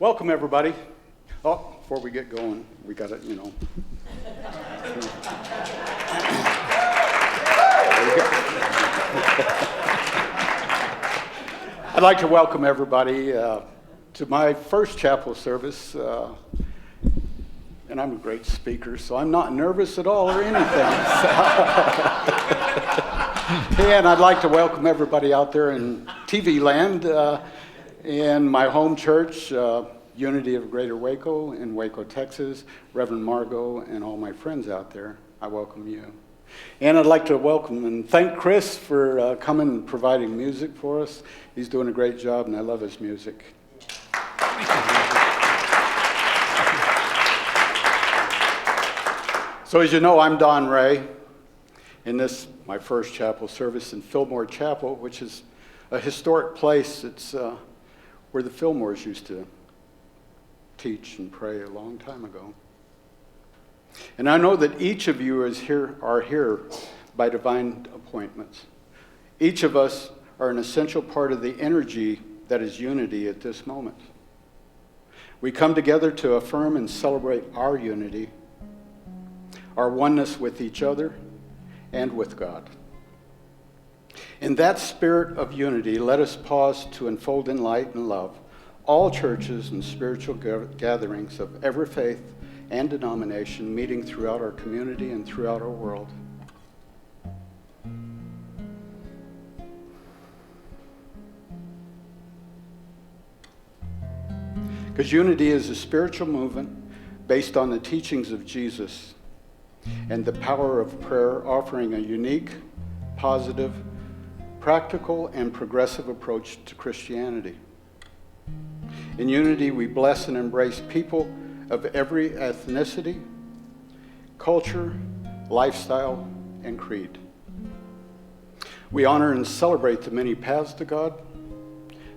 Welcome, everybody. Oh, before we get going, we got to, I'd like to welcome everybody to my first chapel service. And I'm a great speaker, so I'm not nervous at all or anything. And I'd like to welcome everybody out there in TV land. In my home church, Unity of Greater Waco in Waco, Texas, Reverend Margot, and all my friends out there, I welcome you. And I'd like to welcome and thank Chris for coming and providing music for us. He's doing a great job, and I love his music. So as you know, I'm Don Ray. In this, my first chapel service in Fillmore Chapel, which is a historic place. It's where the Fillmores used to teach and pray a long time ago. And I know that each of you are here by divine appointments. Each of us are an essential part of the energy that is unity at this moment. We come together to affirm and celebrate our unity, our oneness with each other and with God. In that spirit of unity, let us pause to unfold in light and love all churches and spiritual gatherings of every faith and denomination meeting throughout our community and throughout our world. Because unity is a spiritual movement based on the teachings of Jesus and the power of prayer, offering a unique, positive, practical, and progressive approach to Christianity. In unity, we bless and embrace people of every ethnicity, culture, lifestyle, and creed. We honor and celebrate the many paths to God,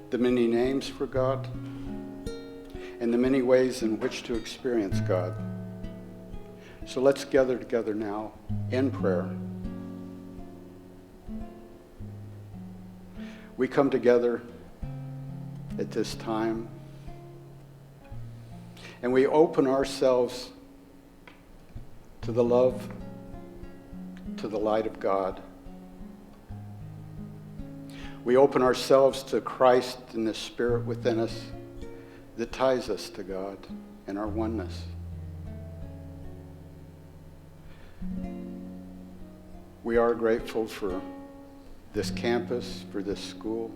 the many names for God, and the many ways in which to experience God. So let's gather together now in prayer. We come together at this time and we open ourselves to the love, to the light of God. We open ourselves to Christ and the Spirit within us that ties us to God and our oneness. We are grateful for this campus, for this school,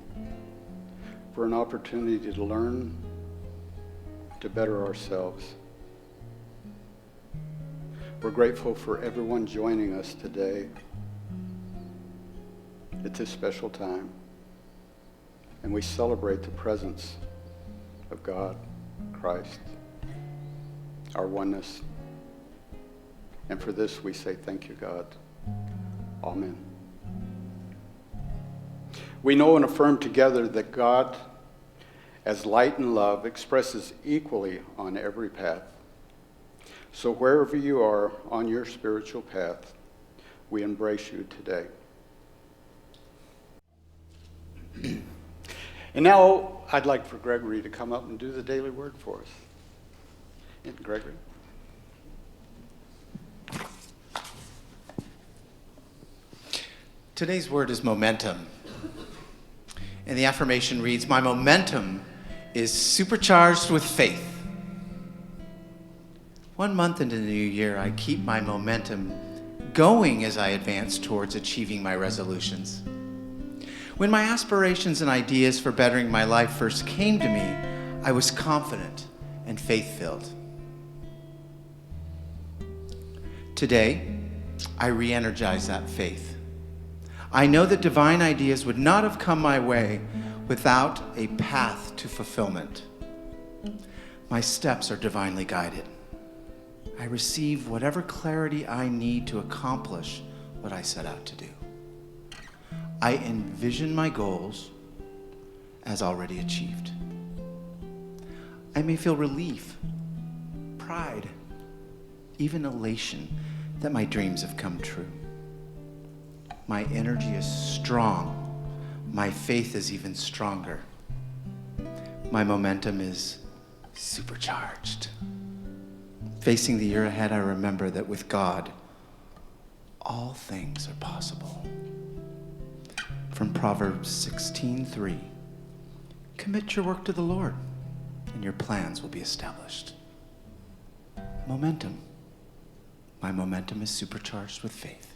for an opportunity to learn, to better ourselves. We're grateful for everyone joining us today at this special time. And we celebrate the presence of God, Christ, our oneness. And for this we say thank you, God. Amen. We know and affirm together that God, as light and love, expresses equally on every path. So wherever you are on your spiritual path, we embrace you today. And now I'd like for Gregory to come up and do the daily word for us. Gregory. Today's word is momentum. And the affirmation reads, my momentum is supercharged with faith. 1 month into the new year, I keep my momentum going as I advance towards achieving my resolutions. When my aspirations and ideas for bettering my life first came to me, I was confident and faith-filled. Today, I re-energize that faith. I know that divine ideas would not have come my way without a path to fulfillment. My steps are divinely guided. I receive whatever clarity I need to accomplish what I set out to do. I envision my goals as already achieved. I may feel relief, pride, even elation that my dreams have come true. My energy is strong. My faith is even stronger. My momentum is supercharged. Facing the year ahead, I remember that with God, all things are possible. From Proverbs 16:3, commit your work to the Lord, and your plans will be established. Momentum. My momentum is supercharged with faith.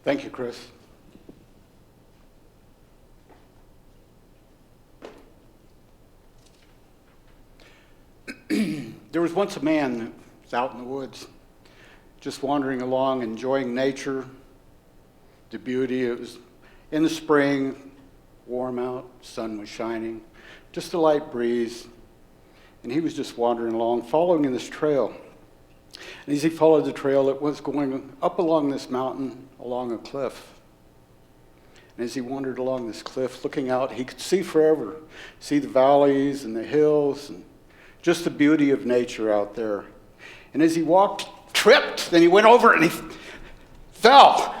Thank you, Chris. There was once a man who was out in the woods, just wandering along, enjoying nature, the beauty. It was in the spring, warm out, sun was shining, just a light breeze. And he was just wandering along, following this trail. And as he followed the trail, it was going up along this mountain, along a cliff. And as he wandered along this cliff, looking out, he could see forever, see the valleys and the hills, and just the beauty of nature out there. And as he walked, tripped, then he went over and he fell.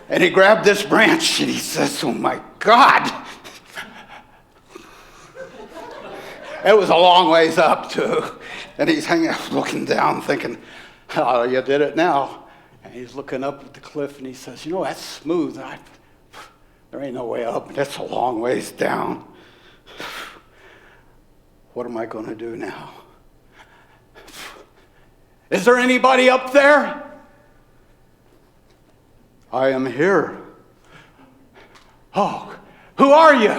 And he grabbed this branch and he says, "Oh my God." It was a long ways up too. And he's hanging out, looking down, thinking, "Oh, you did it now." And he's looking up at the cliff and he says, "You know, that's smooth. There ain't no way up. That's a long ways down. What am I going to do now? Is there anybody up there?" "I am here." "Oh, who are you?"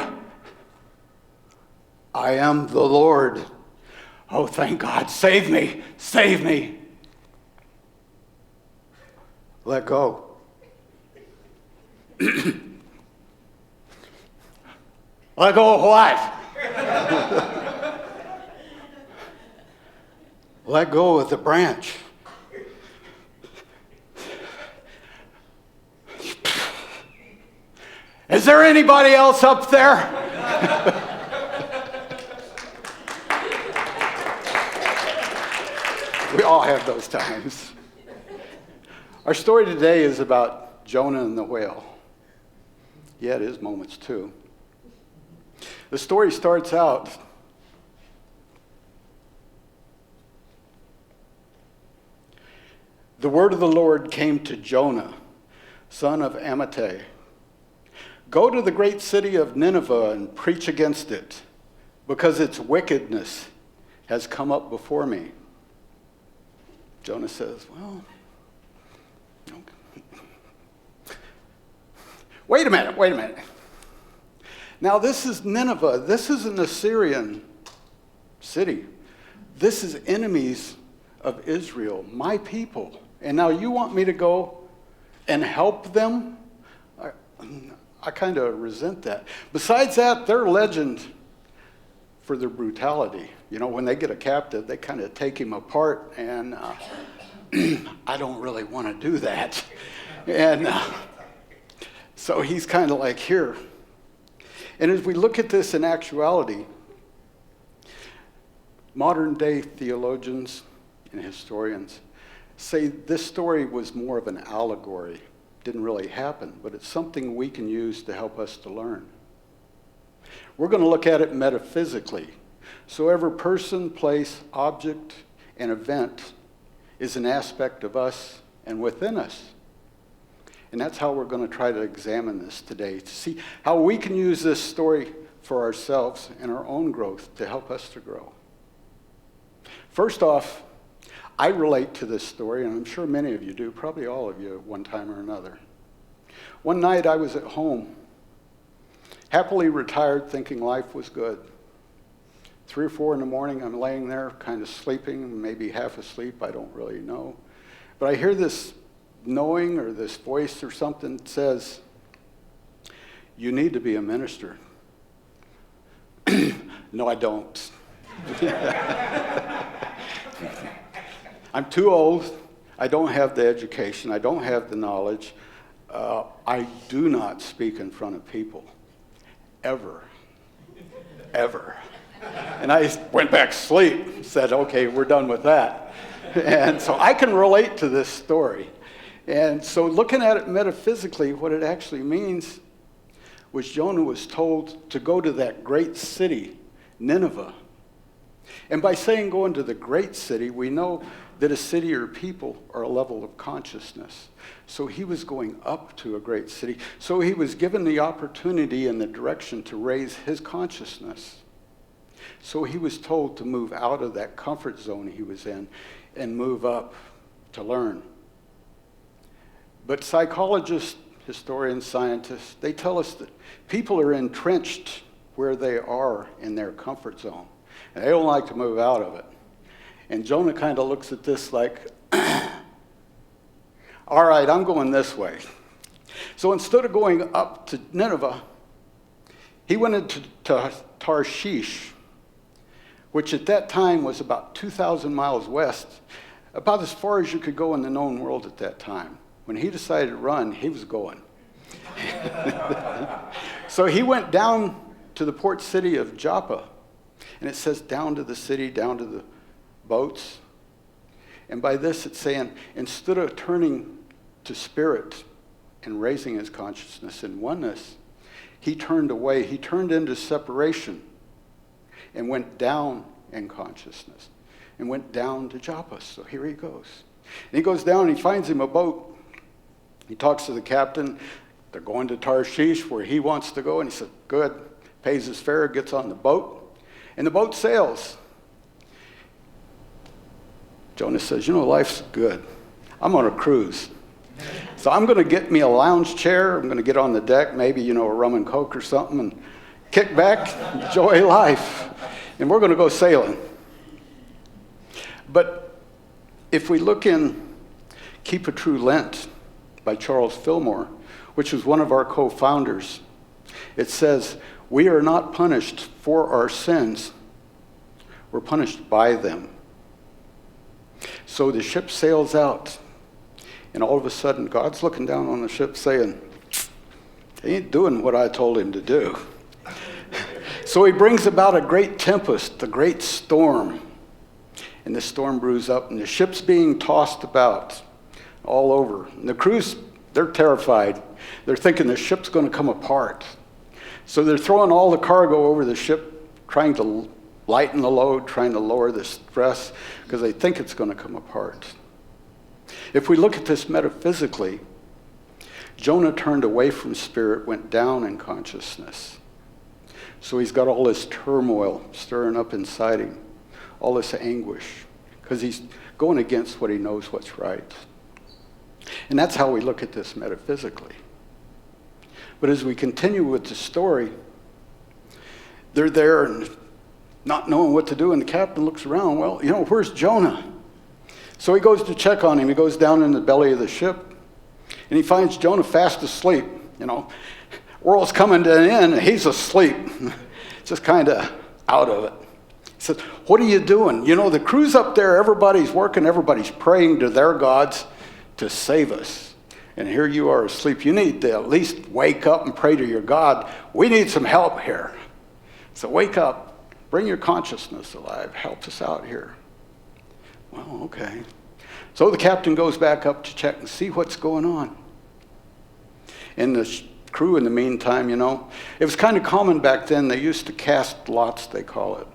"I am the Lord." "Oh, thank God. Save me. Save me." "Let go." "Let go of what?" "Let go of the branch." "Is there anybody else up there?" We all have those times. Our story today is about Jonah and the whale. Yeah, it is moments too. The story starts out the word of the Lord came to Jonah, son of Amittai. "Go to the great city of Nineveh and preach against it, because its wickedness has come up before me." Jonah says, "Well, okay. Wait a minute. Now this is Nineveh. This is an Assyrian city. This is enemies of Israel, my people. And now you want me to go and help them?" I kind of resent that. Besides that, they're legend for their brutality. You know, when they get a captive, they kind of take him apart, and I don't really want to do that. And so he's kind of like, here. And as we look at this in actuality, modern day theologians and historians say this story was more of an allegory. Didn't really happen, but it's something we can use to help us to learn. We're going to look at it metaphysically. So every person, place, object, and event is an aspect of us and within us. And that's how we're going to try to examine this today, to see how we can use this story for ourselves and our own growth to help us to grow. First off, I relate to this story, and I'm sure many of you do, probably all of you at one time or another. One night I was at home, happily retired, thinking life was good. 3 or 4 in the morning, I'm laying there, kind of sleeping, maybe half asleep, I don't really know. But I hear this knowing or this voice or something that says, "You need to be a minister." No, I don't. I'm too old. I don't have the education. I don't have the knowledge. I do not speak in front of people. Ever. Ever. And I went back to sleep, said, okay, we're done with that. And so I can relate to this story. And so looking at it metaphysically, what it actually means was Jonah was told to go to that great city, Nineveh. And by saying going to the great city, we know that a city or people are a level of consciousness. So he was going up to a great city. So he was given the opportunity and the direction to raise his consciousness. So he was told to move out of that comfort zone he was in and move up to learn. But psychologists, historians, scientists, they tell us that people are entrenched where they are in their comfort zone. And they don't like to move out of it. And Jonah kind of looks at this like, all right, I'm going this way. So instead of going up to Nineveh, he went into Tarshish, which at that time was about 2,000 miles west, about as far as you could go in the known world at that time. When he decided to run, he was going. So he went down to the port city of Joppa, and it says down to the city, down to the boats. And by this it's saying, instead of turning to spirit and raising his consciousness in oneness, he turned away. He turned into separation and went down in consciousness and went down to Joppa. So here he goes. And he goes down and he finds him a boat. He talks to the captain. They're going to Tarshish where he wants to go. And he said, good. Pays his fare, gets on the boat. And the boat sails. Jonah says, life's good. I'm on a cruise. So I'm going to get me a lounge chair. I'm going to get on the deck, maybe, a rum and coke or something, and kick back, enjoy life. And we're going to go sailing. But if we look in Keep a True Lent by Charles Fillmore, which was one of our co-founders, it says, we are not punished for our sins. We're punished by them. So the ship sails out, and all of a sudden, God's looking down on the ship saying, he ain't doing what I told him to do. So he brings about a great tempest, a great storm, and the storm brews up, and the ship's being tossed about all over. And the crew's, they're terrified. They're thinking the ship's going to come apart. So they're throwing all the cargo over the ship, trying to lighten the load, trying to lower the stress, because they think it's going to come apart. If we look at this metaphysically, Jonah turned away from spirit, went down in consciousness. So he's got all this turmoil stirring up inside him, all this anguish, because he's going against what he knows what's right. And that's how we look at this metaphysically. But as we continue with the story, they're there and not knowing what to do, and the captain looks around, well, where's Jonah? So he goes to check on him. He goes down in the belly of the ship, and he finds Jonah fast asleep. World's coming to an end, and he's asleep, just kind of out of it. He says, what are you doing? The crew's up there, everybody's working, everybody's praying to their gods to save us. And here you are asleep. You need to at least wake up and pray to your God. We need some help here. So wake up, bring your consciousness alive, help us out here. Well, okay. So the captain goes back up to check and see what's going on. And the crew in the meantime, it was kind of common back then. They used to cast lots, they call it.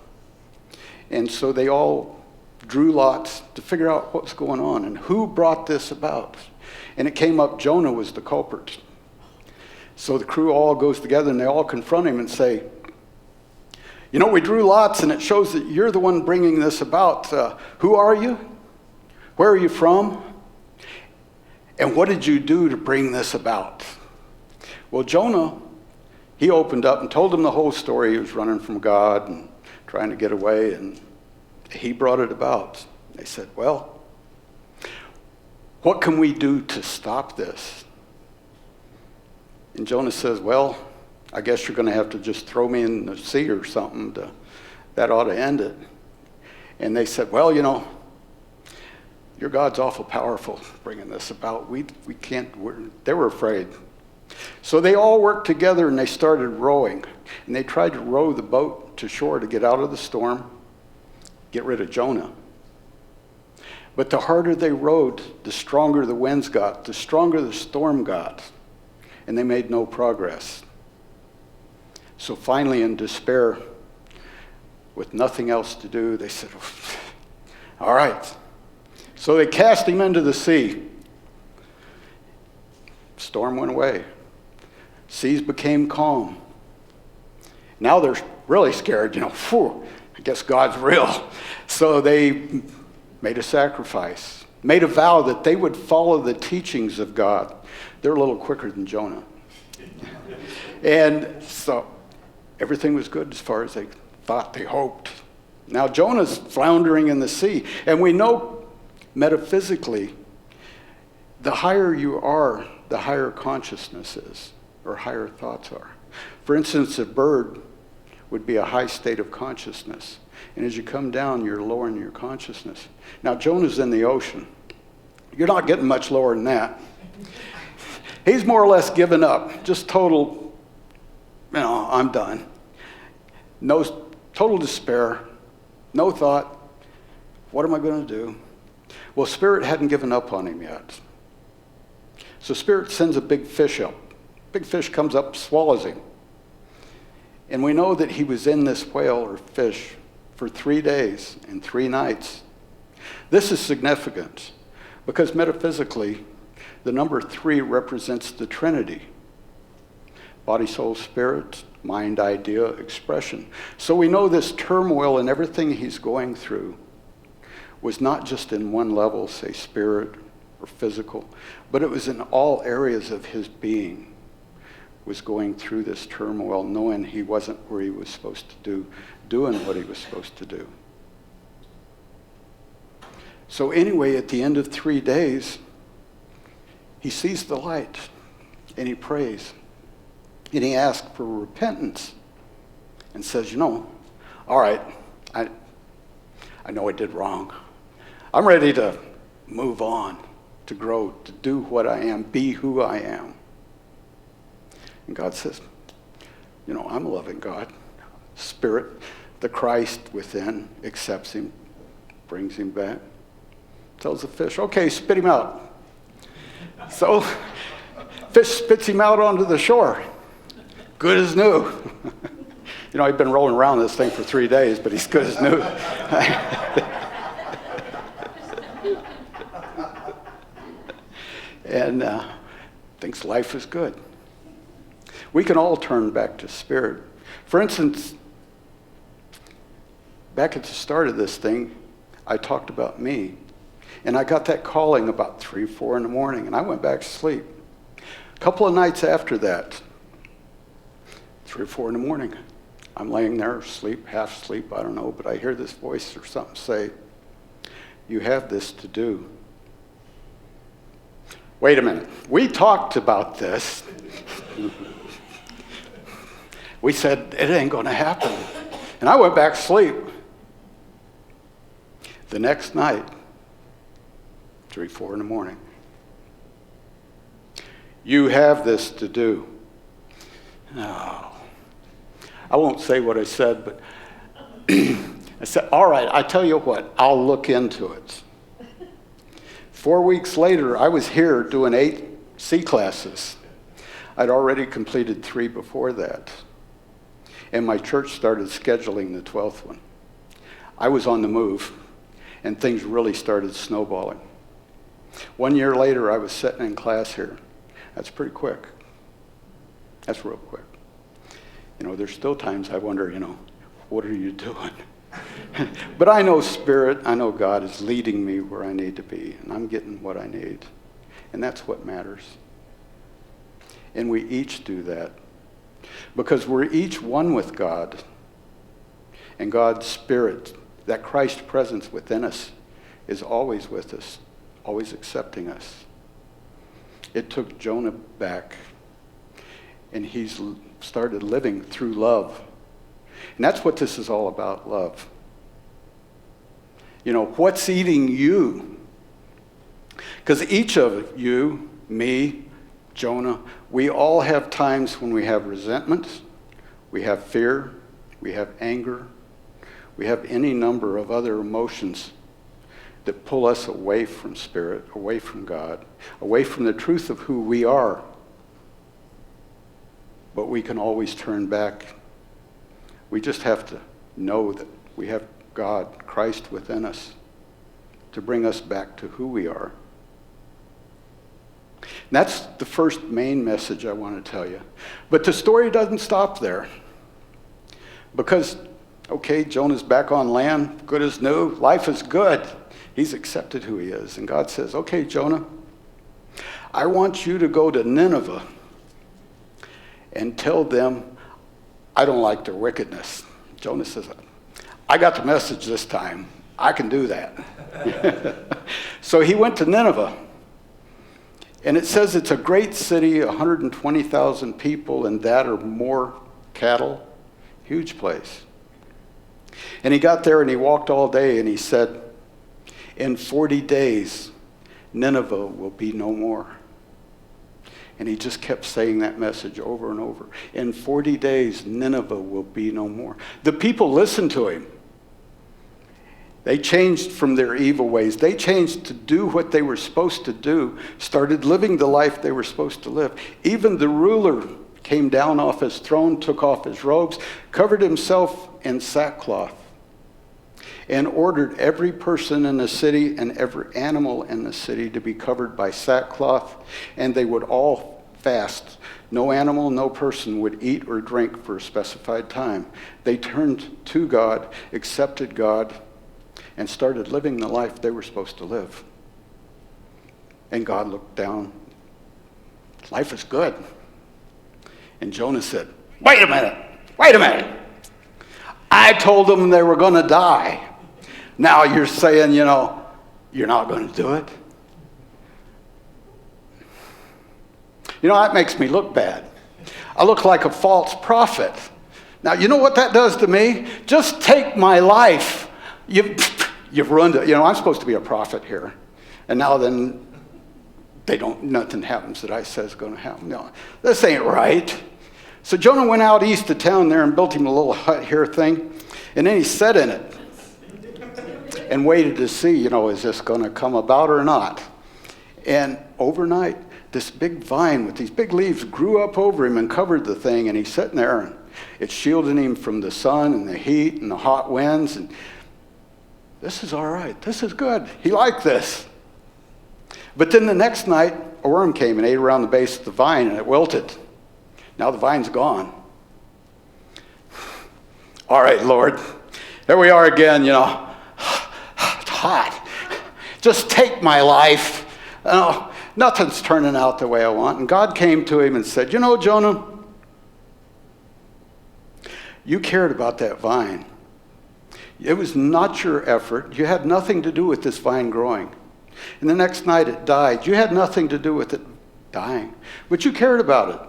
And so they all drew lots to figure out what's going on and who brought this about. And it came up Jonah was the culprit. So the crew all goes together and they all confront him and say, we drew lots and it shows that you're the one bringing this about. Who are you? Where are you from? And what did you do to bring this about? Well, Jonah, he opened up and told them the whole story. He was running from God and trying to get away, and he brought it about. They said, well, what can we do to stop this? And Jonah says, well, I guess you're going to have to just throw me in the sea or something. That ought to end it. And they said, well, your God's awful powerful bringing this about. We can't, they were afraid. So they all worked together and they started rowing. And they tried to row the boat to shore to get out of the storm, get rid of Jonah. But the harder they rowed, the stronger the winds got, the stronger the storm got. And they made no progress. So finally, in despair, with nothing else to do, they said, all right. So they cast him into the sea. Storm went away. Seas became calm. Now they're really scared, I guess God's real. So they made a sacrifice, made a vow that they would follow the teachings of God. They're a little quicker than Jonah. And so everything was good as far as they thought, they hoped. Now Jonah's floundering in the sea. And we know metaphysically, the higher you are, the higher consciousness is, or higher thoughts are. For instance, a bird would be a high state of consciousness. And as you come down, you're lowering your consciousness. Now, Jonah's in the ocean. You're not getting much lower than that. He's more or less given up, just total, I'm done. No, total despair, no thought, what am I going to do? Well, Spirit hadn't given up on him yet. So Spirit sends a big fish up. Big fish comes up, swallows him. And we know that he was in this whale or fish for 3 days and 3 nights. This is significant because metaphysically, the number 3 represents the Trinity. Body, soul, spirit, mind, idea, expression. So we know this turmoil and everything he's going through was not just in one level, say spirit or physical, but it was in all areas of his being. Was going through this turmoil, knowing he wasn't where he was supposed to do, doing what he was supposed to do. So anyway, at the end of 3 days, he sees the light, and he prays, and he asks for repentance, and says, all right, I know I did wrong. I'm ready to move on, to grow, to do what I am, be who I am. And God says, I'm a loving God. Spirit, the Christ within, accepts him, brings him back, tells the fish, okay, spit him out. So, fish spits him out onto the shore. Good as new. He'd been rolling around this thing for 3 days, but he's good as new. And thinks life is good. We can all turn back to Spirit. For instance, back at the start of this thing, I talked about me. And I got that calling about 3, 4 in the morning, and I went back to sleep. A couple of nights after that, 3 or 4 in the morning, I'm laying there, half asleep, I don't know, but I hear this voice or something say, you have this to do. Wait a minute. We talked about this. We said, it ain't going to happen. And I went back to sleep. The next night, 3, 4 in the morning, you have this to do. Oh. I won't say what I said, but I said, all right, I tell you what, I'll look into it. 4 weeks later, I was here doing 8 C classes. I'd already completed 3 before that. And my church started scheduling the 12th one. I was on the move, and things really started snowballing. 1 year later, I was sitting in class here. That's pretty quick. That's real quick. There's still times I wonder, what are you doing? But I know Spirit, I know God is leading me where I need to be, and I'm getting what I need. And that's what matters. And we each do that. Because we're each one with God. And God's Spirit, that Christ presence within us, is always with us, always accepting us. It took Jonah back, and he's started living through love. And that's what this is all about, love. What's eating you? Because each of you, me, Jonah. We all have times when we have resentment, we have fear, we have anger, we have any number of other emotions that pull us away from Spirit, away from God, away from the truth of who we are. But we can always turn back. We just have to know that we have God, Christ within us, to bring us back to who we are. And that's the first main message I want to tell you. But the story doesn't stop there. Because, okay, Jonah's back on land, good as new, life is good. He's accepted who he is. And God says, okay, Jonah, I want you to go to Nineveh and tell them I don't like their wickedness. Jonah says, I got the message this time. I can do that. So he went to Nineveh. And it says it's a great city, 120,000 people, and that or more cattle. Huge place. And he got there and he walked all day and he said, in 40 days, Nineveh will be no more. And he just kept saying that message over and over. In 40 days, Nineveh will be no more. The people listened to him. They changed from their evil ways. They changed to do what they were supposed to do, started living the life they were supposed to live. Even the ruler came down off his throne, took off his robes, covered himself in sackcloth, and ordered every person in the city and every animal in the city to be covered by sackcloth, and they would all fast. No animal, no person would eat or drink for a specified time. They turned to God, accepted God, and started living the life they were supposed to live. And God looked down. Life is good. And Jonah said, wait a minute. I told them they were going to die. Now you're saying, you're not going to do it? That makes me look bad. I look like a false prophet. Now, you know what that does to me? Just take my life. You've ruined it. I'm supposed to be a prophet here. And now then, nothing happens that I say is going to happen. No, this ain't right. So Jonah went out east of town there and built him a little hut here thing. And then he sat in it and waited to see, is this going to come about or not? And overnight, this big vine with these big leaves grew up over him and covered the thing. And he's sitting there and it's shielding him from the sun and the heat and the hot winds. And this is all right. This is good. He liked this. But then the next night, a worm came and ate around the base of the vine and it wilted. Now the vine's gone. All right, Lord. There we are again, It's hot. Just take my life. Nothing's turning out the way I want. And God came to him and said, Jonah, you cared about that vine. It was not your effort. You had nothing to do with this vine growing. And the next night it died. You had nothing to do with it dying. But you cared about it.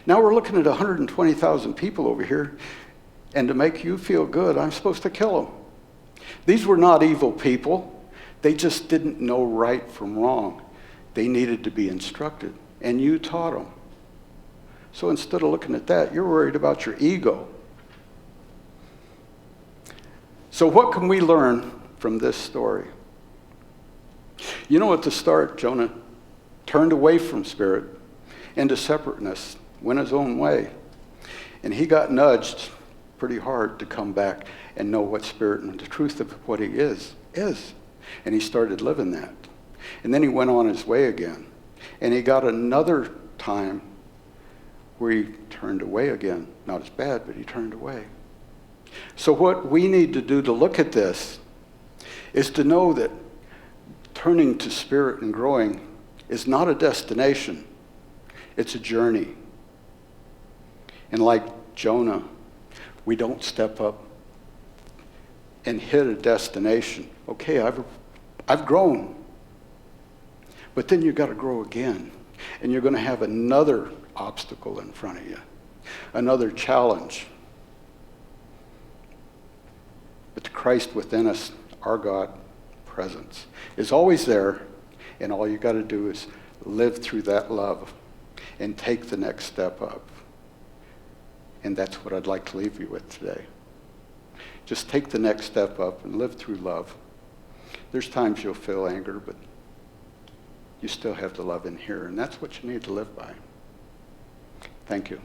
Now we're looking at 120,000 people over here. And to make you feel good, I'm supposed to kill them. These were not evil people. They just didn't know right from wrong. They needed to be instructed. And you taught them. So instead of looking at that, you're worried about your ego. So what can we learn from this story? At the start, Jonah turned away from Spirit into separateness, went his own way. And he got nudged pretty hard to come back and know what Spirit and the truth of what he is. And he started living that. And then he went on his way again. And he got another time where he turned away again. Not as bad, but he turned away. So what we need to do to look at this is to know that turning to Spirit and growing is not a destination. It's a journey. And like Jonah, we don't step up and hit a destination. Okay, I've grown. But then you've got to grow again. And you're going to have another obstacle in front of you, another challenge. But the Christ within us, our God presence, is always there, and all you got to do is live through that love and take the next step up. And that's what I'd like to leave you with today. Just take the next step up and live through love. There's times you'll feel anger, but you still have the love in here, and that's what you need to live by. Thank you.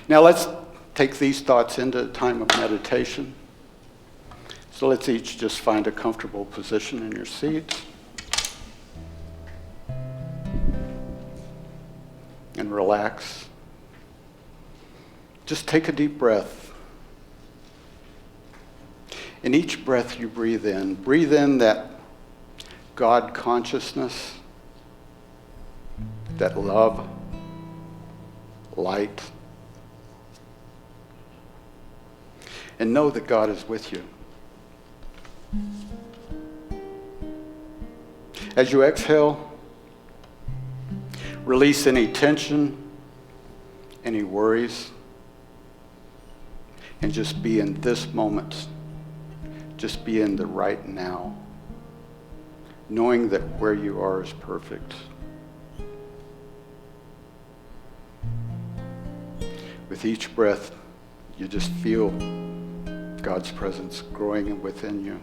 Now let's take these thoughts into a time of meditation. So let's each just find a comfortable position in your seats. And relax. Just take a deep breath. In each breath you breathe in that God consciousness, that love, light, and know that God is with you. As you exhale, release any tension, any worries, and just be in this moment. Just be in the right now, knowing that where you are is perfect. With each breath, you just feel God's presence growing within you.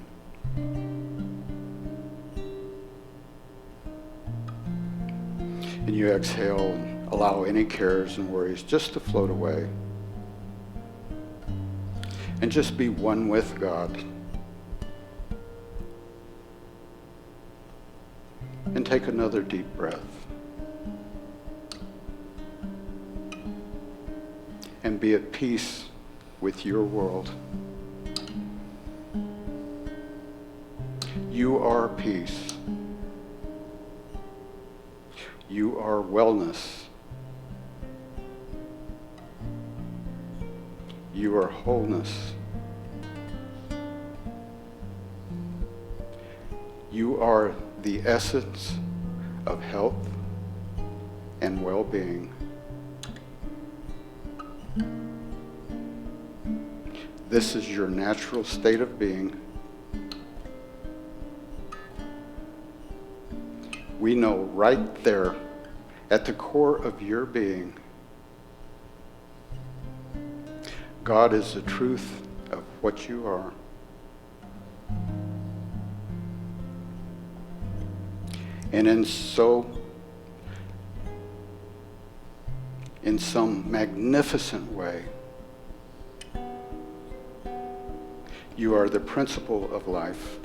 And you exhale and allow any cares and worries just to float away. And just be one with God. And take another deep breath. And be at peace with your world. You are peace. You are wellness. You are wholeness. You are the essence of health and well-being. This is your natural state of being. We know right there at the core of your being, God is the truth of what you are. And in some magnificent way, you are the principle of life,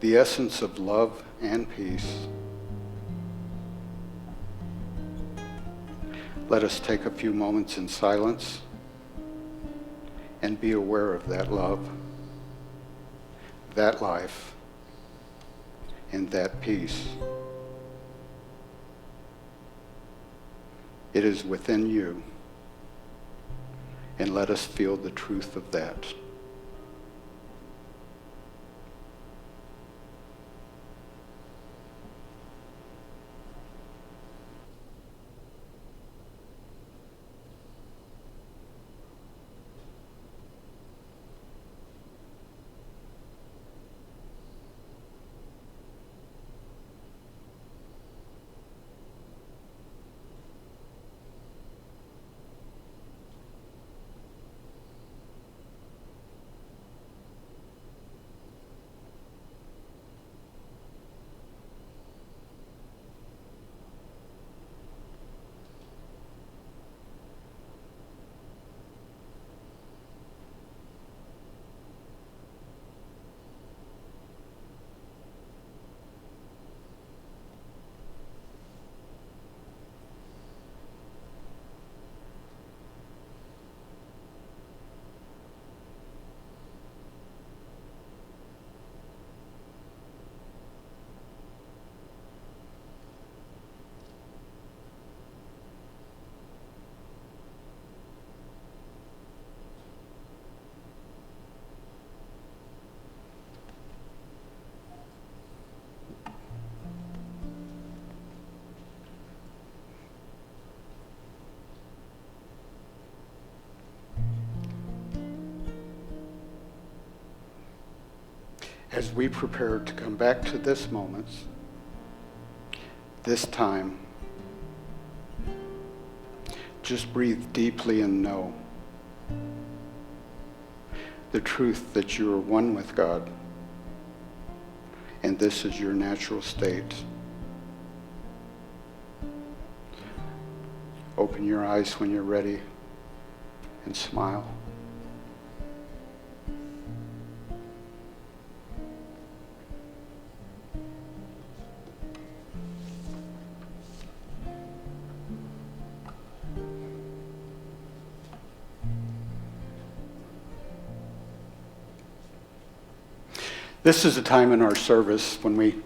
the essence of love and peace. Let us take a few moments in silence and be aware of that love, that life, and that peace. It is within you, and let us feel the truth of that. as we prepare to come back to this moment, this time, just breathe deeply and know the truth that you are one with God, and this is your natural state. Open your eyes when you're ready and smile. This is a time in our service when we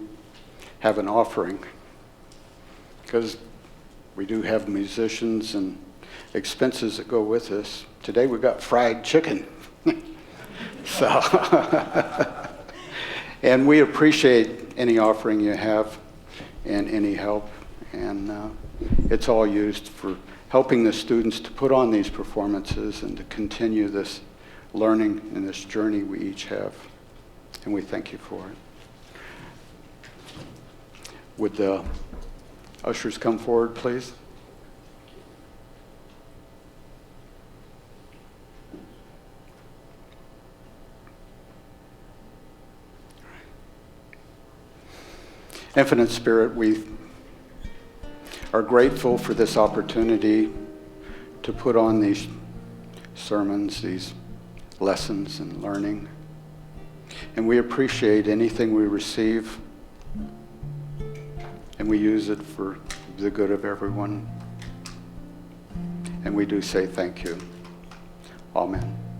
have an offering, because we do have musicians and expenses that go with this. Today we got fried chicken. So, and we appreciate any offering you have and any help. And it's all used for helping the students to put on these performances and to continue this learning and this journey we each have. And we thank you for it. Would the ushers come forward, please? Infinite Spirit, we are grateful for this opportunity to put on these sermons, these lessons and learning. And we appreciate anything we receive, and we use it for the good of everyone. And we do say thank you. Amen.